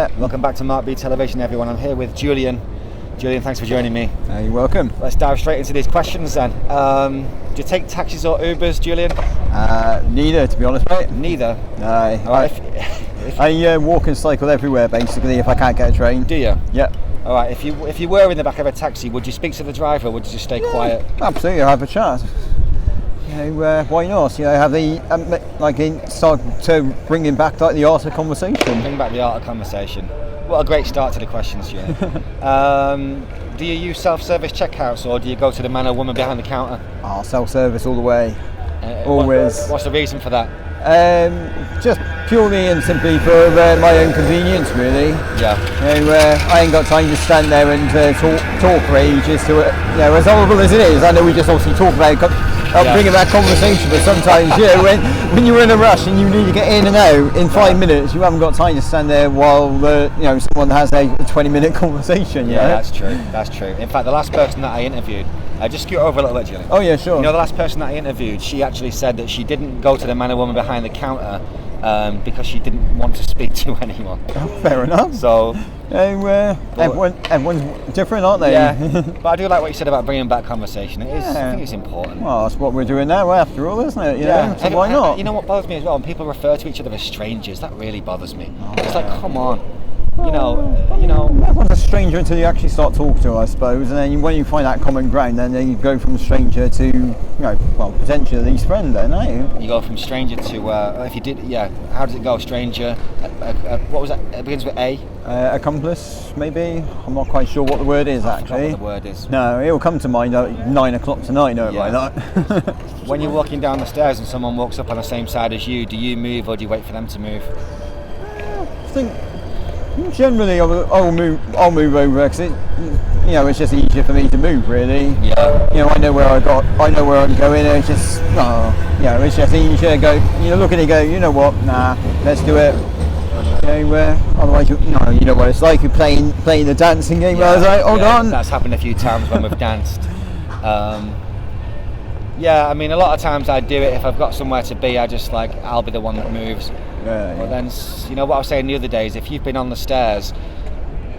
there. Welcome back to Mark B Television, everyone. I'm here with Julian. Julian, thanks for joining me. You're welcome. Let's dive straight into these questions then. Do you take taxis or Ubers, Julian? Neither, to be honest, mate. Neither? No. Alright, I walk and cycle everywhere, basically, if I can't get a train. do you? Yep. Alright, if you were in the back of a taxi, would you speak to the driver or would you just stay quiet? Absolutely, I'll have a chat. Why not? Have the start to bringing back like the art of conversation. Bring back the art of conversation. What a great start to the questions, Julian. Do you use self-service checkouts or do you go to the man or woman behind the counter? Self-service all the way. Always. What's the reason for that? Just purely and simply for my own convenience, really. Yeah. I ain't got time to stand there and talk for ages. As horrible as it is, I know we just obviously talk about bringing back conversation, but sometimes, when you're in a rush and you need to get in and out in 5 minutes, you haven't got time to stand there while someone has a 20-minute conversation. Yeah, that's true. That's true. In fact, the last person that I interviewed, just scoot over a little bit, Julian. Oh yeah, sure. The last person that I interviewed, she actually said that she didn't go to the man or woman behind the counter because she didn't want to speak to anyone. Oh, fair enough. So, everyone's different, aren't they? Yeah. But I do like what you said about bringing back conversation. I think it's important. Well, that's what we're doing now, after all, isn't it? So why not? You know what bothers me as well? When people refer to each other as strangers, that really bothers me. It's like, come on. Everyone's a stranger until you actually start talking to them, I suppose, and then when you find that common ground, then you go from stranger to, potentially at least friend, then, aren't you? You go from stranger to, if you did, how does it go? Stranger, what was that? It begins with A? Accomplice, maybe? I'm not quite sure what the word is, actually. I forgot what the word is. No, it'll come to mind at 9 o'clock tonight, like that. When you're walking down the stairs and someone walks up on the same side as you, do you move or do you wait for them to move? I think generally I'll move over because it's just easier for me to move, really. Yeah. I know where I'm going. It's just it's just easier. You're looking and go, you know what? Nah, let's do it. Otherwise, you know what it's like. You're playing the dancing game. I was like, hold on. That's happened a few times when we've danced. A lot of times I do it if I've got somewhere to be. I'll be the one that moves. But then, what I was saying the other day is if you've been on the stairs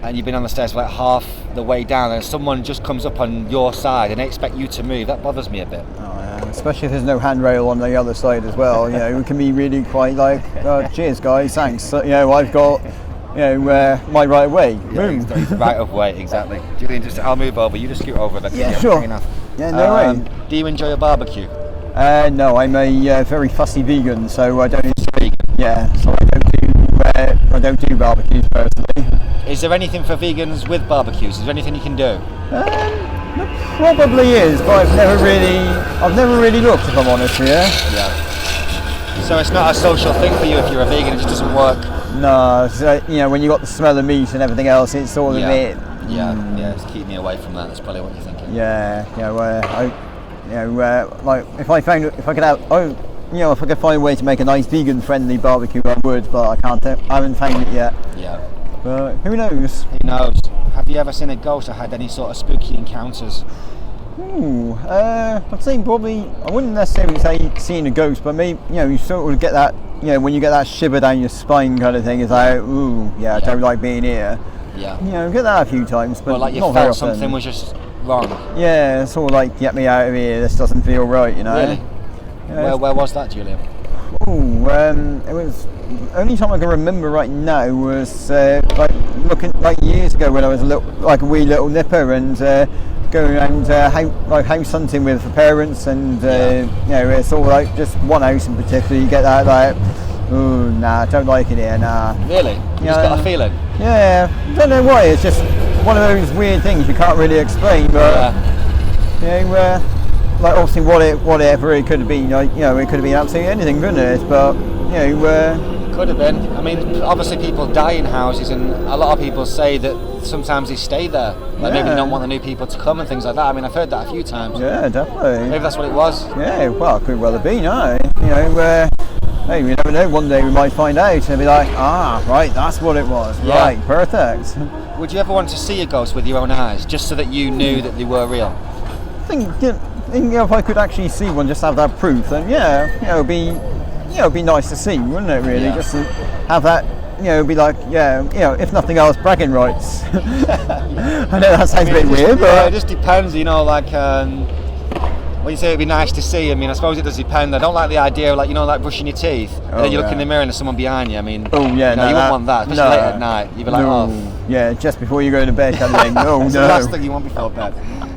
and you've been on the stairs for like half the way down and someone just comes up on your side and they expect you to move, that bothers me a bit. Especially if there's no handrail on the other side as well. It can be really quite like, cheers guys, thanks. I've got my right of way. Boom. Right of way, exactly. Julian, I'll move over. You just scoot over. Sure. Enough. Yeah, no way. Do you enjoy a barbecue? No, I'm a very fussy vegan, so I don't. Vegan. Yeah, so I don't do barbecues personally. Is there anything for vegans with barbecues? Is there anything you can do? There probably is, but I've never really looked, if I'm honest here. Yeah. So it's not a social thing for you if you're a vegan, it just doesn't work? No, when you got the smell of meat and everything else, it's all a bit... It's keep me away from that, that's probably what you're thinking. If I could find a way to make a nice vegan-friendly barbecue, I would, but I haven't found it yet. Yeah. But who knows? Who knows? Have you ever seen a ghost or had any sort of spooky encounters? I'd say probably, I wouldn't necessarily say seeing a ghost, but maybe, you sort of get that, when you get that shiver down your spine kind of thing, it's like, I don't like being here. Yeah. Get that a few times, but like you not very felt often. something was just wrong. Yeah, it's sort of like, get me out of here, this doesn't feel right, Really? Where was that, Julian? It was, the only time I can remember right now was looking years ago when I was a wee little nipper and going around house hunting with the parents and it's all like just one house in particular. You get that don't like it here, nah. Really? You just got a feeling? Yeah, don't know why. It's just one of those weird things you can't really explain, but obviously whatever it could have been, it could have been absolutely anything, couldn't it? But could have been. I mean, obviously people die in houses, and a lot of people say that sometimes they stay there. Maybe they don't want the new people to come and things like that. I mean, I've heard that a few times. Yeah, definitely. Maybe that's what it was. Yeah, well, it could well have been. Hey, you never know. One day we might find out and be like, right, that's what it was. Yeah. Right, perfect. Would you ever want to see a ghost with your own eyes, just so that you knew that they were real? I think if I could actually see one, just have that proof, then it'd be nice to see, wouldn't it? Really, just to have that be like, if nothing else, bragging rights. I know that sounds a bit weird, but it just depends, like when you say it'd be nice to see, I suppose it does depend. I don't like the idea of like brushing your teeth and then you look in the mirror and there's someone behind you. You wouldn't want that, especially late at night. You'd be like, just before you go to bed kind of thing. That's the last thing you want before bed.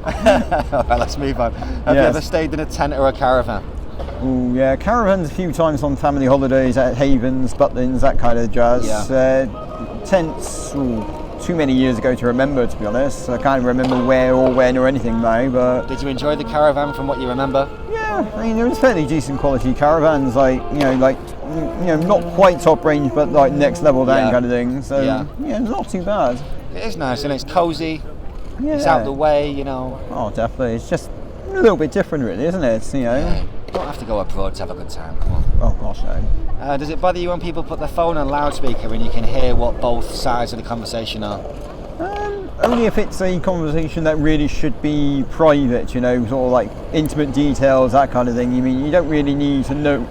Alright, let's move on. Have you ever stayed in a tent or a caravan? Oh yeah, caravans a few times on family holidays at Havens, Butlins, that kind of jazz. Tents, too many years ago to remember, to be honest. I can't remember where or when or anything now. But did you enjoy the caravan from what you remember? Yeah, there was fairly decent quality caravans, not quite top range, but like next level down kind of thing. So not too bad. It is nice and it's cosy. Yeah. It's out the way, Oh, definitely. It's just a little bit different, really, isn't it? You don't have to go abroad to have a good time. Come on. Oh gosh, no. Does it bother you when people put their phone on loudspeaker and you can hear what both sides of the conversation are? Only if it's a conversation that really should be private, sort of like intimate details, that kind of thing. You don't really need to know,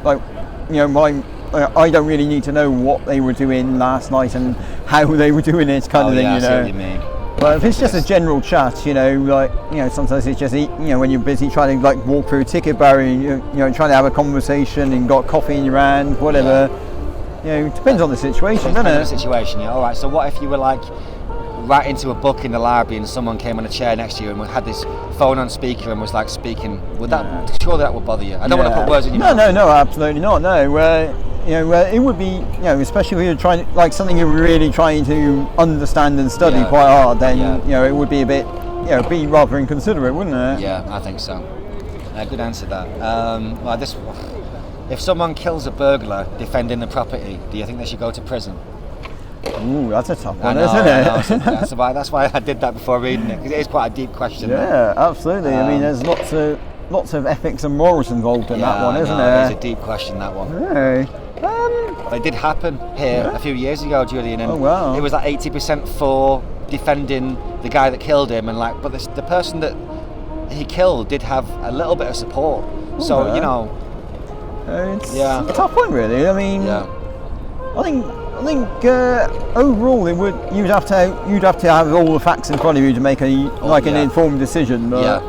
I don't really need to know what they were doing last night and how they were doing it, kind of thing. I see what you mean. But if it's just a general chat, sometimes it's just when you're busy trying to walk through a ticket barrier, trying to have a conversation and got coffee in your hand, whatever. It depends on the situation, doesn't it? Depends on the situation, yeah. All right. So what if you were right into a book in the library and someone came on a chair next to you and had this phone on speaker and was speaking? Surely that would bother you? I don't want to put words in your mouth. No, absolutely not. No. It would be, especially if you're trying, something you're really trying to understand and study quite hard, then, it would be a bit, be rather inconsiderate, wouldn't it? Yeah, I think so. Good answer to that. If someone kills a burglar defending the property, do you think they should go to prison? Ooh, that's a tough one, isn't it? That's why I did that before reading it, because it is quite a deep question. Yeah, absolutely. There's lots of ethics and morals involved in that one, isn't there? It's a deep question, that one. Hey. It did happen here a few years ago, Julian, and it was 80% for defending the guy that killed him, and but the person that he killed did have a little bit of support. It's a tough one, really. I think overall you'd have to have all the facts in front of you to make an informed decision. But,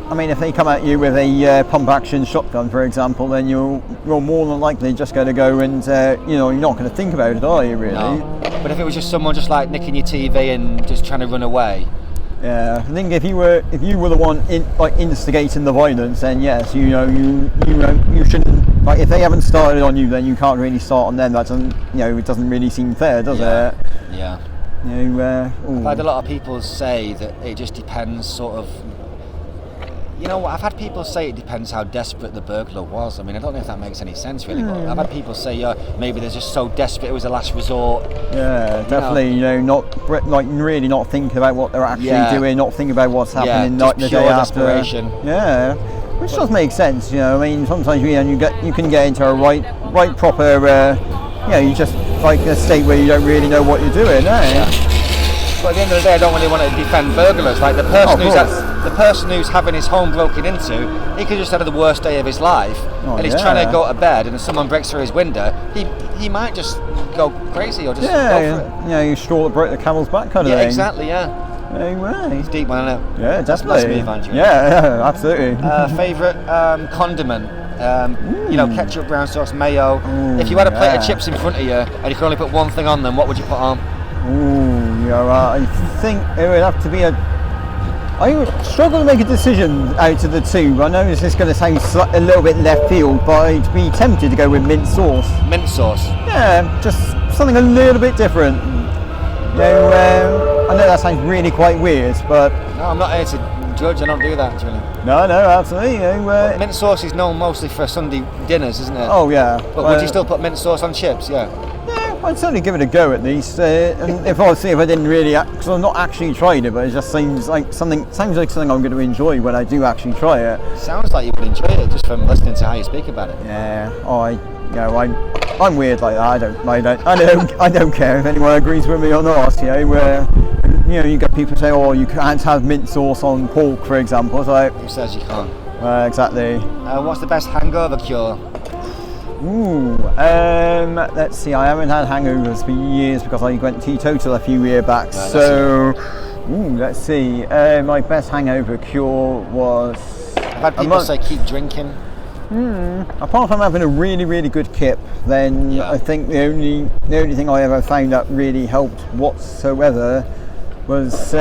if they come at you with a pump action shotgun, for example, then you're more than likely just going to go and you're not going to think about it, are you, really? No. But if it was just someone just nicking your TV and just trying to run away. Yeah, I think if you were the one instigating the violence, then yes, you shouldn't. If they haven't started on you, then you can't really start on them. That doesn't, it doesn't really seem fair, does it? Yeah. I've had a lot of people say that it just depends, sort of. I've had people say it depends how desperate the burglar was. I don't know if that makes any sense, really. But I've had people say, maybe they're just so desperate it was a last resort. Yeah, definitely. Really not thinking about what they're actually doing, not thinking about what's happening the day after. Desperation. Yeah, which does make sense. Sometimes you can get into a right proper. You just a state where you don't really know what you're doing. But at the end of the day, I don't really want to defend burglars. The person who's having his home broken into, he could just have the worst day of his life, and he's trying to go to bed, and if someone breaks through his window, he might just go crazy or just go for it. You straw that broke the camel's back kind of thing. Yeah, exactly. Yeah. Anyway. It's deep one, isn't it? Yeah, definitely. Yeah, absolutely. Favourite condiment? Ketchup, brown sauce, mayo. Ooh, if you had a plate of chips in front of you and you could only put one thing on them, what would you put on? I think it would have to be I would struggle to make a decision out of the two. I know this is going to sound a little bit left field, but I'd be tempted to go with mint sauce. Mint sauce? Yeah, just something a little bit different. I know that sounds really quite weird, but... No, I'm not here to judge, I don't do that, Julian. No, absolutely. Mint sauce is known mostly for Sunday dinners, isn't it? Oh, yeah. But would you still put mint sauce on chips, yeah? Yeah, I'd certainly give it a go at least. And if I didn't really, because I've not actually tried it, but it just seems like something I'm going to enjoy when I do actually try it. Sounds like you would enjoy it just from listening to how you speak about it. Yeah, I'm weird like that. I don't care if anyone agrees with me or not. You got people say, oh, you can't have mint sauce on pork, for example. It's like, who says you can't? Exactly. What's the best hangover cure? Let's see. I haven't had hangovers for years because I went teetotal a few years back. So, let's see. My best hangover cure was. I've had people say keep drinking. Apart from having a really, really good kip, then I think the only thing I ever found that really helped whatsoever was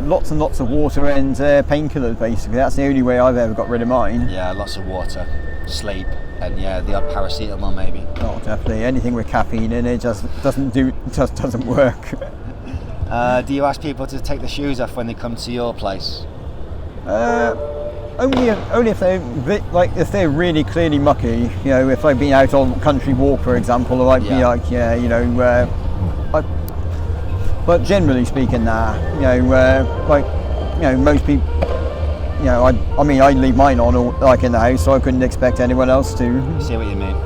lots and lots of water and painkillers. Basically, that's the only way I've ever got rid of mine. Yeah, lots of water, sleep, and the odd paracetamol maybe. Oh, definitely. Anything with caffeine in it just doesn't work. Do you ask people to take the shoes off when they come to your place? Only if if they're really clearly mucky. If I've been out on country walk, for example, or I'd be like, but generally speaking, most people, I leave mine on in the house, so I couldn't expect anyone else to. I see what you mean.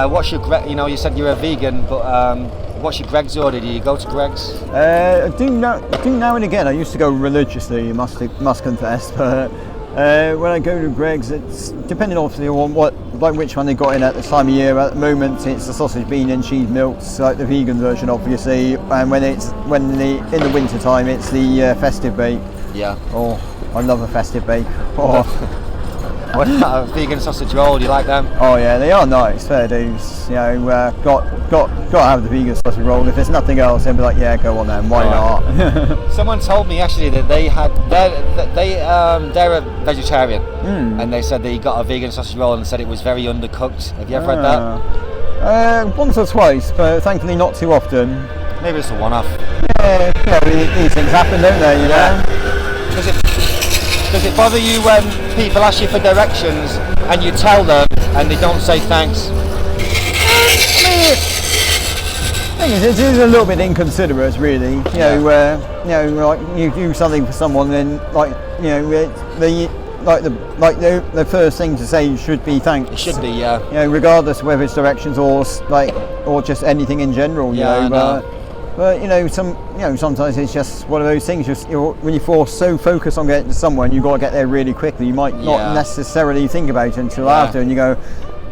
What's your, you said you're a vegan, but what's your Greg's order? Do you go to Greg's? I do now and again. I used to go religiously, must confess, but when I go to Greg's, it's depending obviously on which one they got in at the time of year. At the moment, it's the sausage, bean and cheese milks, like the vegan version, obviously. And in the winter time, it's the festive bake. Yeah. Oh, I love a festive bake. Oh. What about a vegan sausage roll? Do you like them? Oh yeah, they are nice, fair dues. Got to have the vegan sausage roll. If there's nothing else, they'll be like, yeah, go on then, why not? Someone told me actually that they're a vegetarian, and they said they got a vegan sausage roll and said it was very undercooked. Have you ever read that? Once or twice, but thankfully not too often. Maybe it's a one-off. Yeah, these things happen, don't they? You know? Does it bother you when people ask you for directions and you tell them and they don't say thanks? It is a little bit inconsiderate, really. You do something for someone, then the first thing to say should be thanks. It should be, yeah. Regardless of whether it's directions or just anything in general. But sometimes it's just one of those things. When you're so focused on getting to someone, you've got to get there really quickly. You might not necessarily think about it until after, and you go,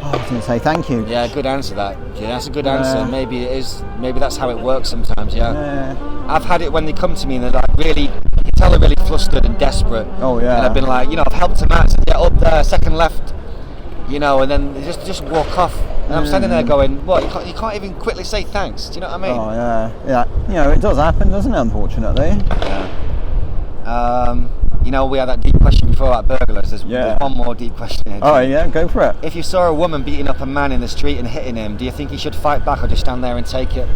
"Oh, I was going to say thank you." Yeah, good answer that. Yeah, that's a good answer. Maybe it is. Maybe that's how it works sometimes. Yeah. I've had it when they come to me and they're like really. You can tell they're really flustered and desperate. Oh yeah. And I've been like, I've helped them out. Said, up there, second left. And then they just walk off. And I'm standing there going, what, you can't even quickly say thanks, do you know what I mean? Oh yeah. It does happen, doesn't it, unfortunately? Yeah. We had that deep question before about burglars. There's one more deep question here. Oh yeah, go for it. If you saw a woman beating up a man in the street and hitting him, do you think he should fight back or just stand there and take it?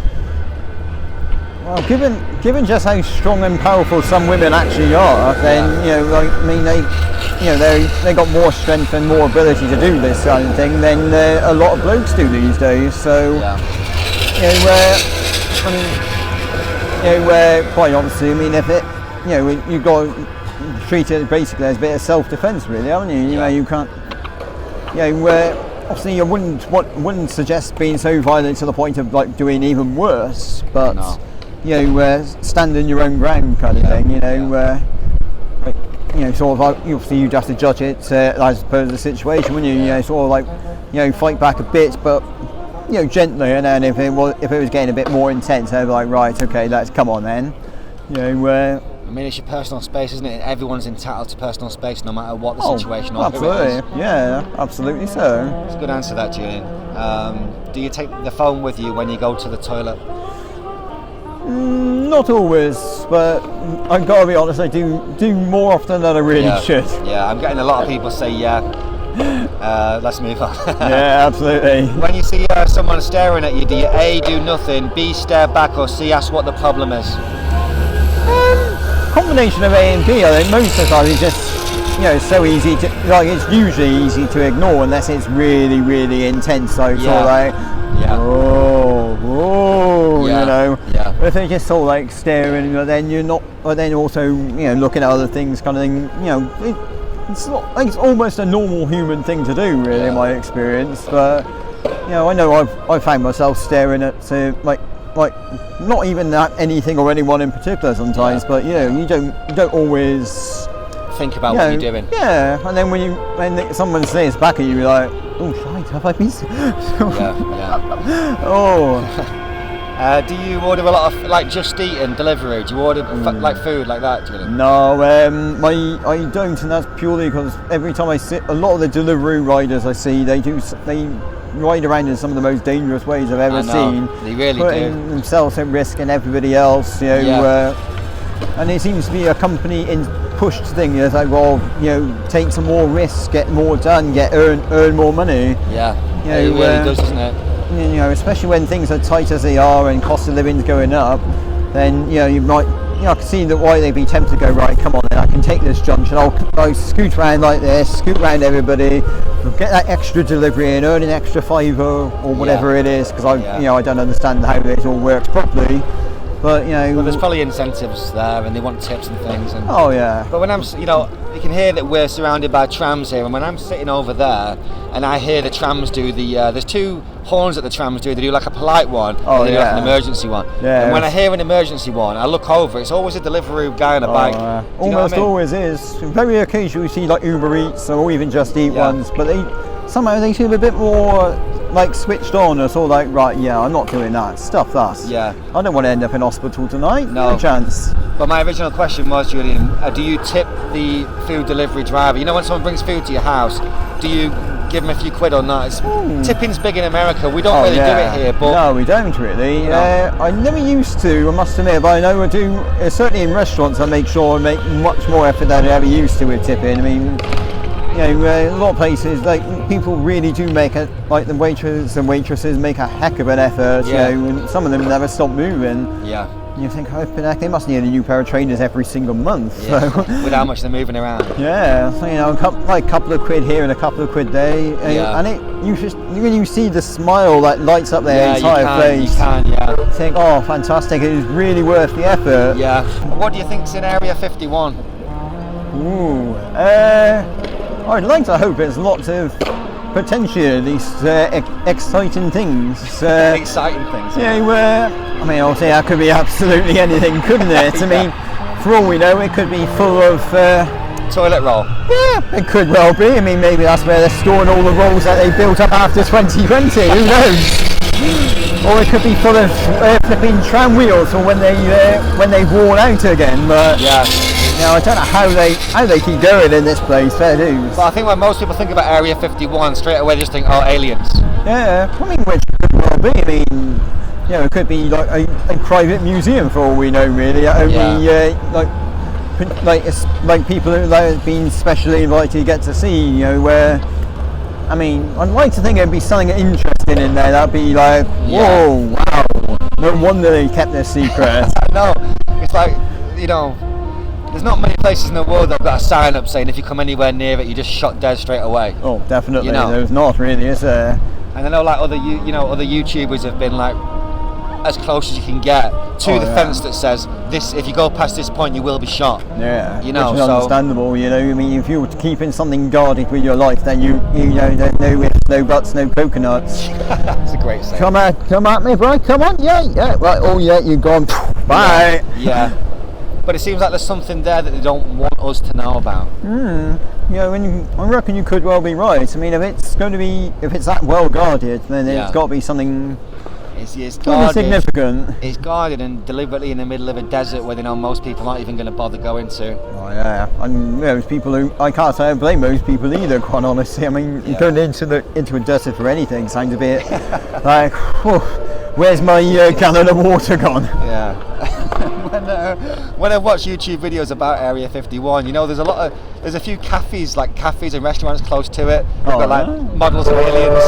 Well, given just how strong and powerful some women actually are, then they got more strength and more ability to do this kind of thing than a lot of blokes do these days. So, quite honestly, you've got to treat it basically as a bit of self-defense, really, haven't you? You can't. Obviously, you wouldn't suggest being so violent to the point of doing even worse, but. No. Stand in your own ground kind of thing, obviously you'd have to judge it as per the situation, wouldn't you? Fight back a bit, but gently, and then if it was getting a bit more intense, I'd be like, right, okay, let's come on then. It's your personal space, isn't it? Everyone's entitled to personal space, no matter what the situation or who it is. Yeah, absolutely so. It's a good answer, that, Julian. Do you take the phone with you when you go to the toilet? Not always, but I've got to be honest, I do more often than I really should. Yeah, I'm getting a lot of people say let's move on. Yeah, absolutely. When you see someone staring at you, do you A, do nothing, B, stare back, or C, ask what the problem is? Combination of A and B. I think most of the time it's just so easy to it's usually easy to ignore unless it's really, really intense. But if they're just sort of staring, then you're not. But then also, looking at other things, kind of thing. It's almost a normal human thing to do, really, in my experience. But I know I've found myself staring at not even at anything or anyone in particular sometimes. But you don't always think about what you're doing. Yeah, and then when someone stares back at you, you're like, oh shite. have I been? Yeah. Oh. Do you order a lot of like Just Eat and delivery? Do you order like food like that, Julian? No, I don't, and that's purely because every time I sit, a lot of the delivery riders I see, they ride around in some of the most dangerous ways I've ever seen. They really putting do. themselves at risk and everybody else, and it seems to be a company pushed thing. It's like, well, take some more risks, get more done, earn more money. Yeah, it really does, doesn't it? Especially when things are tight as they are and cost of living is going up, then you might, I can see that why they'd be tempted to go, right, come on then, I can take this junction, I'll scoot around like this, scoot around everybody, get that extra delivery and earn an extra £5 or whatever it is, because I don't understand how this all works properly. But well, there's probably incentives there, and they want tips and things. And, but when I'm, you can hear that we're surrounded by trams here, and when I'm sitting over there, and I hear the trams do there's two horns that the trams do. They do like a polite one, and they do like an emergency one. Yeah. And when I hear an emergency one, I look over. It's always a delivery guy on a bike. Almost always is. Very occasionally we see like Uber Eats or even Just Eat ones, but they seem a bit more like switched on. It's all like, right, I'm not doing that. Stuff that. Yeah. I don't want to end up in hospital tonight. No chance. But my original question was, Julian, do you tip the food delivery driver? When someone brings food to your house, do you give them a few quid or not? Tipping's big in America. We don't really do it here. But no, we don't really. I never used to, I must admit, but I know I do. Certainly in restaurants, I make sure I make much more effort than I ever used to with tipping. I mean, a lot of places, like, people really do make it, like the waiters and waitresses make a heck of an effort, and some of them never stop moving. Yeah. And you think, they must need a new pair of trainers every single month. Yeah. So. With how much they're moving around. Yeah, a couple of quid here and a couple of quid there, and when you see the smile that lights up their entire face, you think, oh, fantastic, it is really worth the effort. Yeah. What do you think's in Area 51? I'd like to hope there's lots of potentially at least exciting things. Exciting things. Obviously that could be absolutely anything, couldn't it? I mean, for all we know, it could be full of toilet roll. Yeah, it could well be. I mean, maybe that's where they're storing all the rolls that they built up after 2020. Who knows? Or it could be full of flipping tram wheels, or when they've worn out again. But I don't know how they keep going in this place. Fair dues. But I think when most people think about Area 51, straight away they just think, oh, aliens. Yeah, I mean, which could well be. I mean, it could be like a private museum for all we know, really. It's like people who have been specially invited to get to see. Where, I mean, I'd like to think there'd be something interesting in there. That'd be like, whoa, wow. No wonder they kept their secret. No, it's like, there's not many places in the world that have got a sign up saying if you come anywhere near it, you're just shot dead straight away. Oh, definitely. There's not really, is there? And I know like other YouTubers have been like as close as you can get to the fence that says this. If you go past this point, you will be shot. Yeah, which is understandable. I mean, if you're keeping something guarded with your life, then you no ifs, no buts, no coconuts. That's a great saying. Come at me, bro. Come on, yeah. Right, you're gone. Bye. Yeah. But it seems like there's something there that they don't want us to know about. I reckon you could well be right. I mean, if it's that well guarded, then it's got to be something. It's guarded, significant. It's guarded and deliberately in the middle of a desert where most people aren't even going to bother going to. Oh yeah, and those people who I can't say I blame those people either. Quite honestly, I mean, going into a desert for anything sounds a bit like, where's my gallon of water gone? Yeah. When I watch YouTube videos about Area 51, there's a few cafes and restaurants close to it. They've got like models of aliens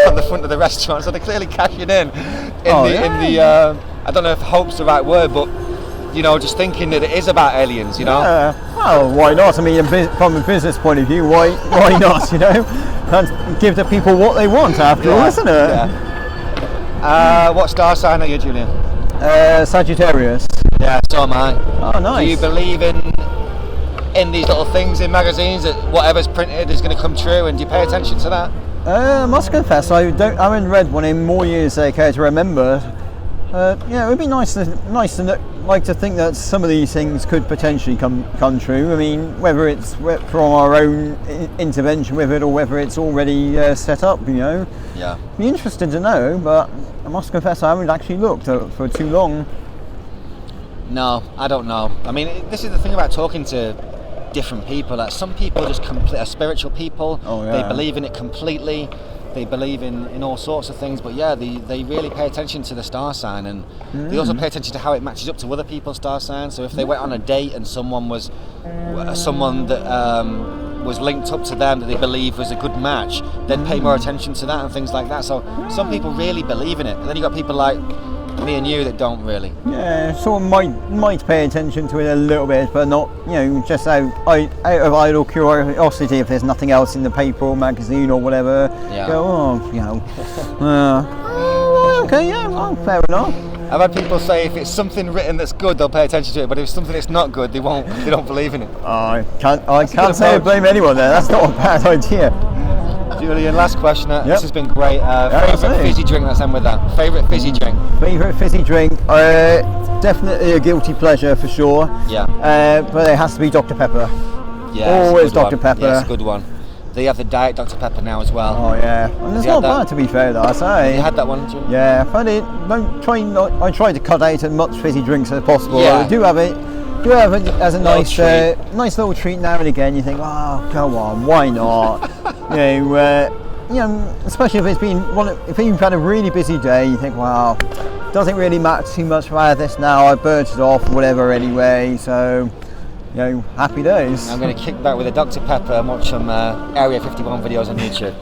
on the front of the restaurant, so they're clearly cashing in the I don't know if hope's the right word, but just thinking that it is about aliens, Yeah. Well, why not? I mean, from a business point of view, why not? Can't give the people what they want after all, isn't it? Yeah. What star sign are you, Julian? Sagittarius. Yeah, so am I. Oh, nice. Do you believe in these little things in magazines that whatever's printed is going to come true, and do you pay attention to that? I must confess, I haven't read one in more years than I care to remember. It would be nice to like to think that some of these things could potentially come true. I mean, whether it's from our own intervention with it or whether it's already set up, you know. Yeah. Be interested to know, but I must confess I haven't actually looked for too long. No, I don't know. I mean, this is the thing about talking to different people. Like, some people just are spiritual people. Oh, yeah. They believe in it completely. They believe in all sorts of things. But yeah, they really pay attention to the star sign, and they also pay attention to how it matches up to other people's star signs. So if they went on a date and someone that was linked up to them that they believe was a good match, they'd pay more attention to that and things like that. So some people really believe in it, and then you got people like me and you that don't really. Yeah, someone might pay attention to it a little bit, but not, you know, just out of idle curiosity. If there's nothing else in the paper or magazine or whatever, go, oh, you know, okay, yeah, well, fair enough. I've had people say if it's something written that's good, they'll pay attention to it, but if it's something that's not good, they don't believe in it. I can't say I blame anyone there. That's not a bad idea. Julian, last question. This has been great. Favourite fizzy drink, let's end with that. Favourite fizzy drink? Favourite fizzy drink? Definitely a guilty pleasure for sure. Yeah. But it has to be Dr. Pepper. Yeah. Always Dr. Pepper. Yeah, it's a good one. They have the diet Dr. Pepper now as well. Oh yeah. And it's not bad, to be fair, though, I say. You had that one, Julian? Yeah, I try to cut out as much fizzy drinks as possible. Yeah. I do have it as a nice little treat now and again. You think, oh, go on, why not? you know, especially if if you've had a really busy day, you think, wow, doesn't really matter too much if I have this now. I burnt it off, whatever, anyway. So, you know, happy days. I'm going to kick back with a Dr. Pepper and watch some Area 51 videos on YouTube.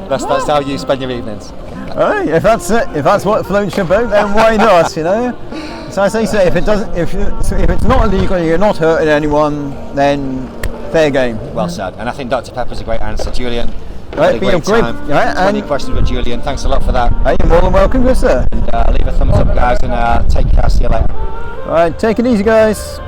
That's how you spend your evenings. Hey, if that's what floats your boat, then why not? You know. So as I say, if it's not illegal, you're not hurting anyone, then fair game. Well said. And I think Dr. Pepper's a great answer, Julian. Right, been a great time. Right, 20 questions with Julian. Thanks a lot for that. Hey, you're more than welcome, good sir. And leave a thumbs up, guys, and take care. See you later. All right, take it easy, guys.